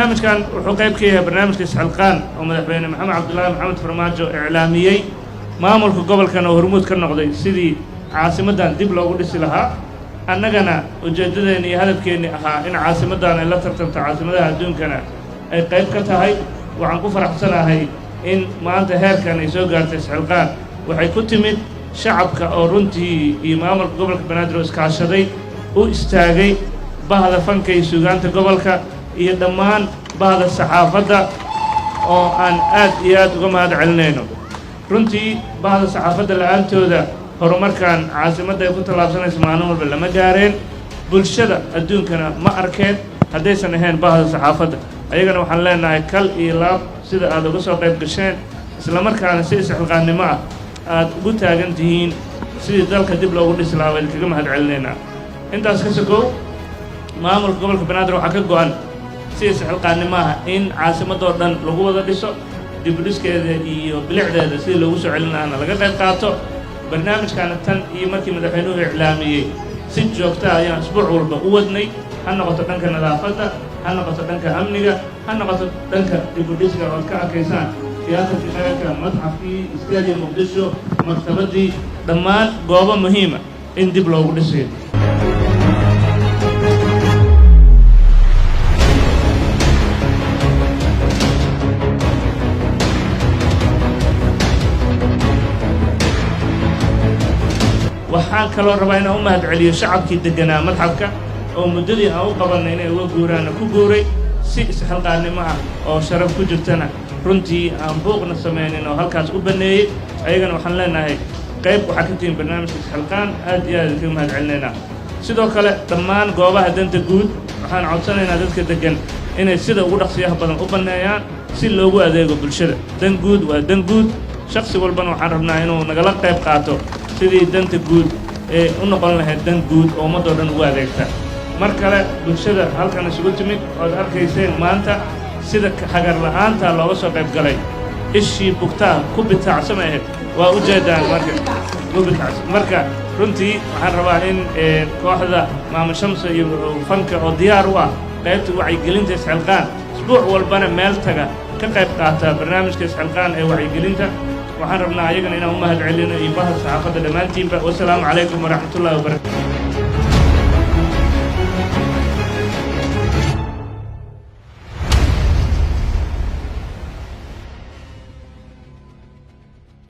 برنامج كان وحقيب كيه برنامج كسحلقان ومدحبين محمد عبد الله محمد فرماجو إعلاميي maamulka gobolkan oo hormuud ka noqday sidii caasimadan dib loogu dhisi lahaa annagana ujeedadeena iyo hadafkeena ahaa in caasimadan ay la tartanto caasimadaha adduunkana ay qayb ka tahay waxaan ku faraxsanahay in maanta heerkan ay soo gaartay isxilqaan waxay ku timid shacabka oo runtii iyo maamulka gobolka banaadir oo iskaashaday u istaagay bahda fanka iyo suugaanta gobolka iyo dhammaan bahda saxaafadda oo aan aad iyo aad uga mahad celinayno runtii bahda saxaafadda la'aantooda horumarkan caasimadda ay ku tallaabsanayso maalin walba lama gaareen bulshada adduunkana ma arkeen haddaysan ahayn bahda saxaafadda ayagana waxaan leenahay kal iyo laab sida aad uga soo qayb gasheen isla markaana si isxilqaannimo ah aad ugu taagan tihiin sidii dalka dib loogu dhisi lahaa waan kaga mahad celinaynaa intaas ka sokow maamulka gobolka banaadir waxaa ka go'an si isxilqaannimo ah in caasimadoo dhan lagu wada dhiso dibudhiskeeda iyo bilicdeeda sidii loogu soo celin lahaana laga qayb qaato barnaamijkaana tan iyo markii madaxweynuhu iclaamiyey si joogta ayaan isbuuc walba u wadnay ha noqoto dhanka nadaafadda ha noqoto dhanka amniga ha noqoto dhanka dibudhiska ood ka arkaysaan siyaasadkii qaranka madxafkii istaadiya muqdisho maktabaddii dhammaan goobo muhiima in dib loogu dhisayo waxaan kaloo rabaa inaan u mahad celiyo shacabkii deganaa madxafka oo muddadii aan u qabannay inay uga guuraana ku guuray si isxilqaannimo ah oo sharaf ku jirtana runtii aan buuqna samaynin oo halkaas u banneeyey ayagana waxaan leenahay qayb waxaa ka tihin barnaamijka isxilqaan aad iyo aad kaga mahad celinaynaa sidoo kale dhammaan goobaha danta guud waxaan codsanaynaa dadka deggan inay sida ugu dhaqsiyaha badan u banneeyaan si loogu adeego bulshada dan guud waa dan guud shaksi walbana waxaan rabnaa inuu nagala qayb qaato sidii danta guud ee u noqon lahayd dan guud oo ummadoo dhan ugu adeegta mar kale bulshada halkan isugu timid ood arkayseen maanta sida hagar la'aanta looga soo qayb galay ishii bugtaa ku bitaacsan ahayd waa u jeedaan marka runtii waxaan rabaa in kooxda maamul shamsa iyo fanka oo diyaar u ah qaybta wacyigelinta isxilqaan isbuuc walbana meel taga ka qayb qaata barnaamijka isxilqaan ee wacyigelinta waxaan rabnaa ayagana inaan u mahad celino iyo bahda saxaafadda dhammaantiinba wasalaamu calaykum waraxmatullahi wabarakatu